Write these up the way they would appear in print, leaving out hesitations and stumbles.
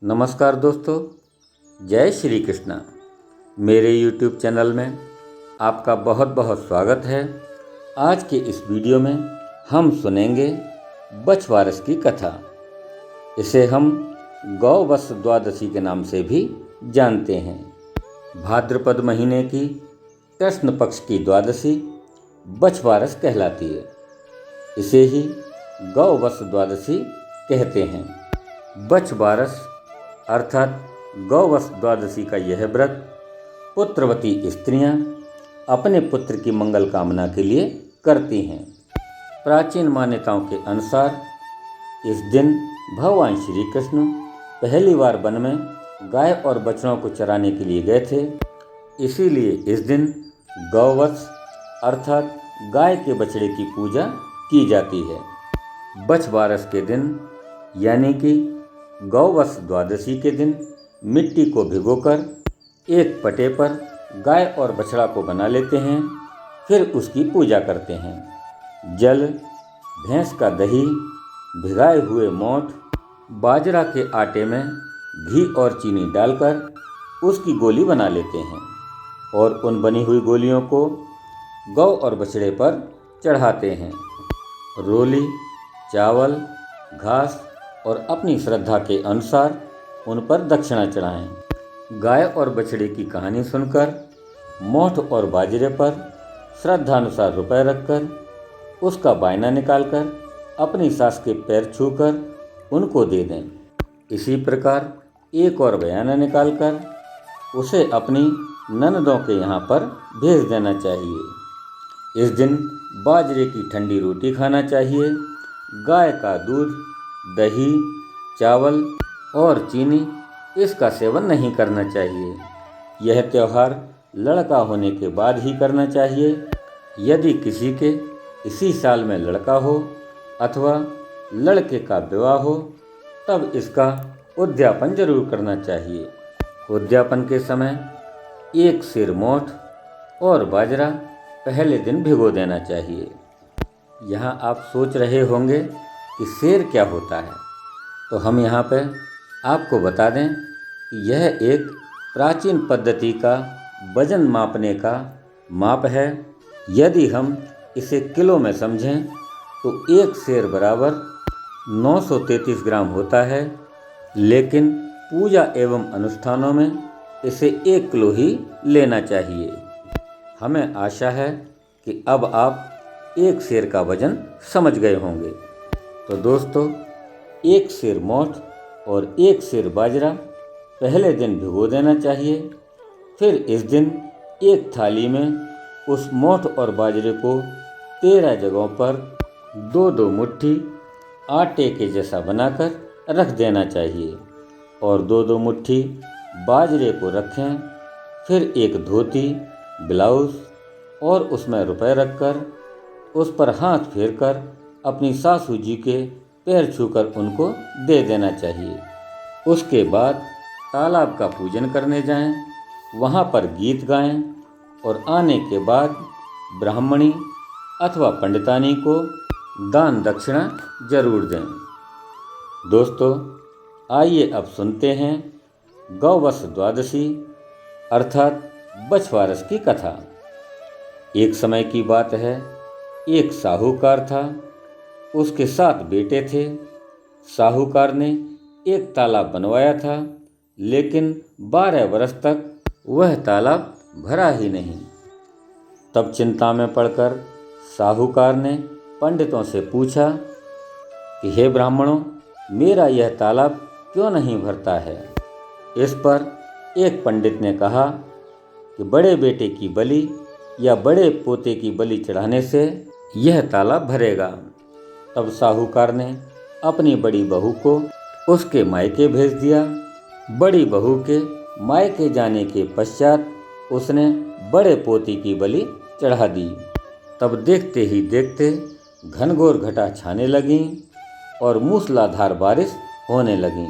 नमस्कार दोस्तों, जय श्री कृष्णा। मेरे YouTube चैनल में आपका बहुत बहुत स्वागत है। आज के इस वीडियो में हम सुनेंगे बछवारस की कथा। इसे हम गौवस द्वादशी के नाम से भी जानते हैं। भाद्रपद महीने की कृष्ण पक्ष की द्वादशी बछवारस कहलाती है। इसे ही गौवस द्वादशी कहते हैं। बछवारस अर्थात गौवस द्वादशी का यह व्रत पुत्रवती स्त्रियां अपने पुत्र की मंगल कामना के लिए करती हैं। प्राचीन मान्यताओं के अनुसार इस दिन भगवान श्री कृष्ण पहली बार वन में गाय और बछड़ों को चराने के लिए गए थे। इसीलिए इस दिन गौवत्स अर्थात गाय के बछड़े की पूजा की जाती है। बछवारस के दिन यानी कि गौवस द्वादशी के दिन मिट्टी को भिगोकर एक पटे पर गाय और बछड़ा को बना लेते हैं। फिर उसकी पूजा करते हैं। जल, भैंस का दही, भिगाए हुए मोठ, बाजरा के आटे में घी और चीनी डालकर उसकी गोली बना लेते हैं और उन बनी हुई गोलियों को गौ और बछड़े पर चढ़ाते हैं। रोली, चावल, घास और अपनी श्रद्धा के अनुसार उन पर दक्षिणा चढ़ाएं। गाय और बछड़े की कहानी सुनकर मोठ और बाजरे पर श्रद्धानुसार रुपए रखकर उसका बायना निकालकर अपनी सास के पैर छूकर उनको दे दें। इसी प्रकार एक और बयाना निकालकर उसे अपनी ननदों के यहाँ पर भेज देना चाहिए। इस दिन बाजरे की ठंडी रोटी खाना चाहिए। गाय का दूध, दही, चावल और चीनी इसका सेवन नहीं करना चाहिए। यह त्यौहार लड़का होने के बाद ही करना चाहिए। यदि किसी के इसी साल में लड़का हो अथवा लड़के का विवाह हो तब इसका उद्यापन जरूर करना चाहिए। उद्यापन के समय एक सेर मोठ और बाजरा पहले दिन भिगो देना चाहिए। यहाँ आप सोच रहे होंगे कि सेर क्या होता है, तो हम यहाँ पे आपको बता दें कि यह एक प्राचीन पद्धति का वजन मापने का माप है। यदि हम इसे किलो में समझें तो एक सेर बराबर 933 ग्राम होता है, लेकिन पूजा एवं अनुष्ठानों में इसे 1 किलो ही लेना चाहिए। हमें आशा है कि अब आप एक सेर का वजन समझ गए होंगे। तो दोस्तों, एक सेर मोठ और एक सेर बाजरा पहले दिन भिगो देना चाहिए। फिर इस दिन एक थाली में उस मोठ और बाजरे को 13 जगहों पर 2-2 मुट्ठी आटे के जैसा बनाकर रख देना चाहिए और 2-2 मुट्ठी बाजरे को रखें। फिर एक धोती, ब्लाउज और उसमें रुपए रखकर उस पर हाथ फेरकर अपनी सासू जी के पैर छूकर उनको दे देना चाहिए। उसके बाद तालाब का पूजन करने जाएं, वहाँ पर गीत गाएं और आने के बाद ब्राह्मणी अथवा पंडितानी को दान दक्षिणा जरूर दें। दोस्तों, आइए अब सुनते हैं गौवस द्वादशी अर्थात बछवारस की कथा। एक समय की बात है, एक साहूकार था। उसके 7 बेटे थे। साहूकार ने एक तालाब बनवाया था, लेकिन 12 वर्ष तक वह तालाब भरा ही नहीं। तब चिंता में पड़कर साहूकार ने पंडितों से पूछा कि हे ब्राह्मणों, मेरा यह तालाब क्यों नहीं भरता है। इस पर एक पंडित ने कहा कि बड़े बेटे की बलि या बड़े पोते की बलि चढ़ाने से यह तालाब भरेगा। तब साहूकार ने अपनी बड़ी बहू को उसके मायके भेज दिया। बड़ी बहू के मायके जाने के पश्चात उसने बड़े पोती की बलि चढ़ा दी। तब देखते ही देखते घनघोर घटा छाने लगीं और मूसलाधार बारिश होने लगीं।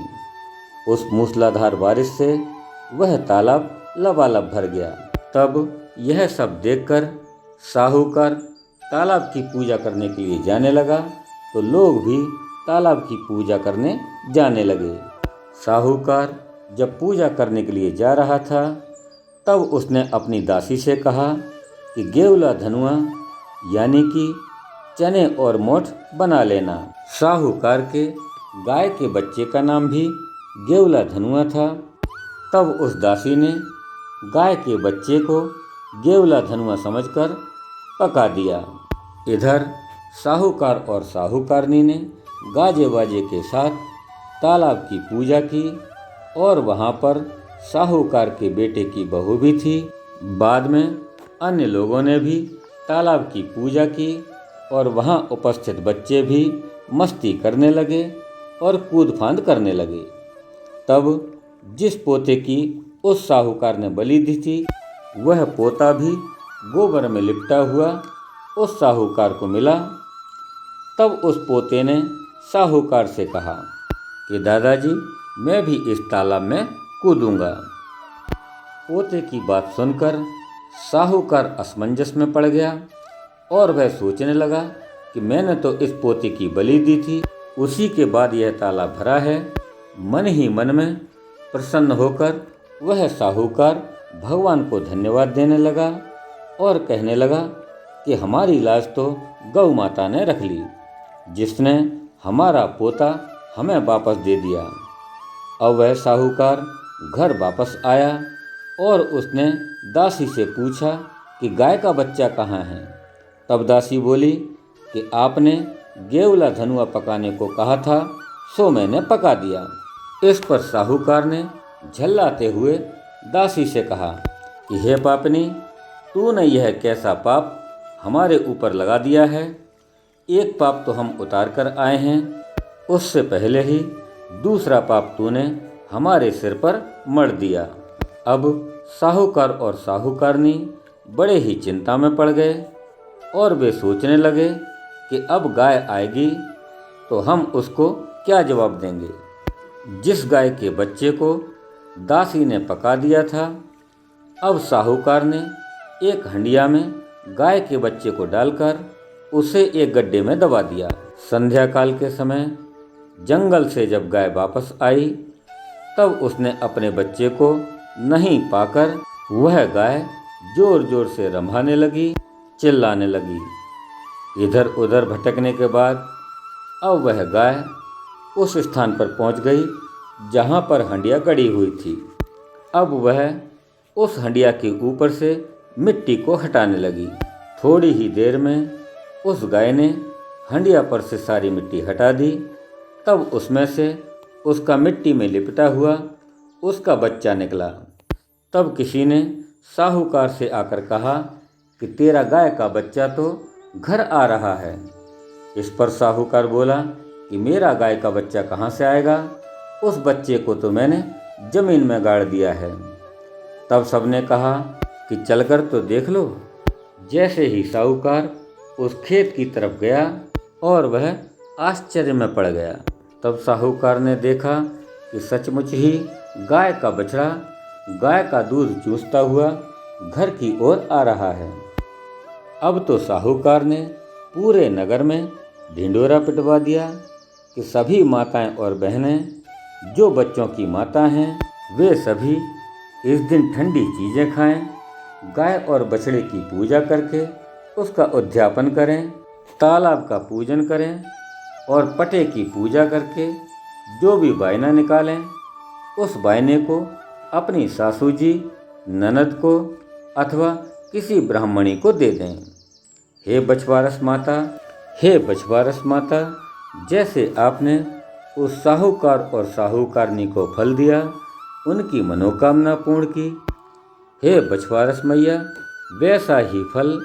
उस मूसलाधार बारिश से वह तालाब लबालब भर गया। तब यह सब देखकर साहूकार तालाब की पूजा करने के लिए जाने लगा, तो लोग भी तालाब की पूजा करने जाने लगे। साहूकार जब पूजा करने के लिए जा रहा था तब उसने अपनी दासी से कहा कि गेवला धनुआ यानी कि चने और मोठ बना लेना। साहूकार के गाय के बच्चे का नाम भी गेवला धनुआ था। तब उस दासी ने गाय के बच्चे को गेवला धनुआ समझकर पका दिया। इधर साहूकार और साहूकारनी ने गाजे बाजे के साथ तालाब की पूजा की और वहाँ पर साहूकार के बेटे की बहू भी थी। बाद में अन्य लोगों ने भी तालाब की पूजा की और वहाँ उपस्थित बच्चे भी मस्ती करने लगे और कूद फांद करने लगे। तब जिस पोते की उस साहूकार ने बलि दी थी वह पोता भी गोबर में लिपटा हुआ उस साहूकार को मिला। तब उस पोते ने साहूकार से कहा कि दादाजी मैं भी इस तालाब में कूदूंगा। पोते की बात सुनकर साहूकार असमंजस में पड़ गया और वह सोचने लगा कि मैंने तो इस पोते की बलि दी थी, उसी के बाद यह तालाब भरा है। मन ही मन में प्रसन्न होकर वह साहूकार भगवान को धन्यवाद देने लगा और कहने लगा कि हमारी लाज तो गौ माता ने रख ली, जिसने हमारा पोता हमें वापस दे दिया। अब वह साहूकार घर वापस आया और उसने दासी से पूछा कि गाय का बच्चा कहाँ है। तब दासी बोली कि आपने गेवला धनुआ पकाने को कहा था, सो मैंने पका दिया। इस पर साहूकार ने झल्लाते हुए दासी से कहा कि हे पापनी, तूने यह कैसा पाप हमारे ऊपर लगा दिया है। एक पाप तो हम उतार कर आए हैं, उससे पहले ही दूसरा पाप तूने हमारे सिर पर मढ़ दिया। अब साहूकार और साहूकारनी बड़े ही चिंता में पड़ गए और वे सोचने लगे कि अब गाय आएगी तो हम उसको क्या जवाब देंगे। जिस गाय के बच्चे को दासी ने पका दिया था, अब साहूकार ने एक हंडिया में गाय के बच्चे को डालकर उसे एक गड्ढे में दबा दिया। संध्या काल के समय जंगल से जब गाय वापस आई तब उसने अपने बच्चे को नहीं पाकर वह गाय जोर जोर से रंभाने लगी, चिल्लाने लगी। इधर उधर भटकने के बाद अब वह गाय उस स्थान पर पहुंच गई जहां पर हंडिया गड़ी हुई थी। अब वह उस हंडिया के ऊपर से मिट्टी को हटाने लगी। थोड़ी ही देर में उस गाय ने हंडिया पर से सारी मिट्टी हटा दी। तब उसमें से उसका मिट्टी में लिपटा हुआ उसका बच्चा निकला। तब किसी ने साहूकार से आकर कहा कि तेरा गाय का बच्चा तो घर आ रहा है। इस पर साहूकार बोला कि मेरा गाय का बच्चा कहाँ से आएगा, उस बच्चे को तो मैंने जमीन में गाड़ दिया है। तब सबने कहा कि चलकर तो देख लो। जैसे ही साहूकार उस खेत की तरफ गया और वह आश्चर्य में पड़ गया। तब साहूकार ने देखा कि सचमुच ही गाय का बछड़ा गाय का दूध चूसता हुआ घर की ओर आ रहा है। अब तो साहूकार ने पूरे नगर में ढिंढोरा पिटवा दिया कि सभी माताएं और बहनें जो बच्चों की माता हैं वे सभी इस दिन ठंडी चीज़ें खाएं, गाय और बछड़े की पूजा करके उसका उद्यापन करें, तालाब का पूजन करें और पटे की पूजा करके जो भी बायना निकालें उस बायने को अपनी सासू जी, ननद को अथवा किसी ब्राह्मणी को दे दें। हे बछवारस माता, हे बछवारस माता, जैसे आपने उस साहूकार और साहूकारनी को फल दिया, उनकी मनोकामना पूर्ण की, हे बछवारस मैया, वैसा ही फल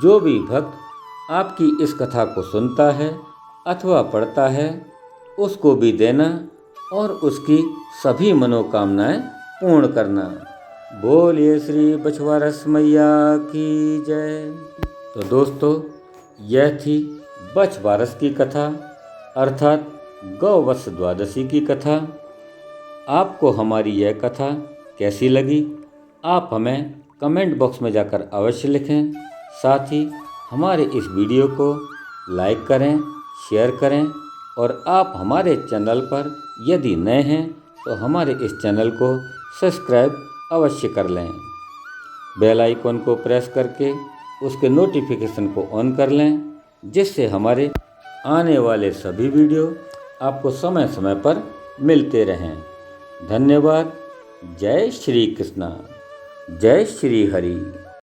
जो भी भक्त आपकी इस कथा को सुनता है अथवा पढ़ता है उसको भी देना और उसकी सभी मनोकामनाएं पूर्ण करना। बोलिए श्री बछवारस मैया की जय। तो दोस्तों, यह थी बछवारस की कथा अर्थात गौवत्स द्वादशी की कथा। आपको हमारी यह कथा कैसी लगी आप हमें कमेंट बॉक्स में जाकर अवश्य लिखें। साथ ही हमारे इस वीडियो को लाइक करें, शेयर करें और आप हमारे चैनल पर यदि नए हैं तो हमारे इस चैनल को सब्सक्राइब अवश्य कर लें। बेल आइकन को प्रेस करके उसके नोटिफिकेशन को ऑन कर लें, जिससे हमारे आने वाले सभी वीडियो आपको समय समय पर मिलते रहें। धन्यवाद। जय श्री कृष्णा। जय श्री हरि।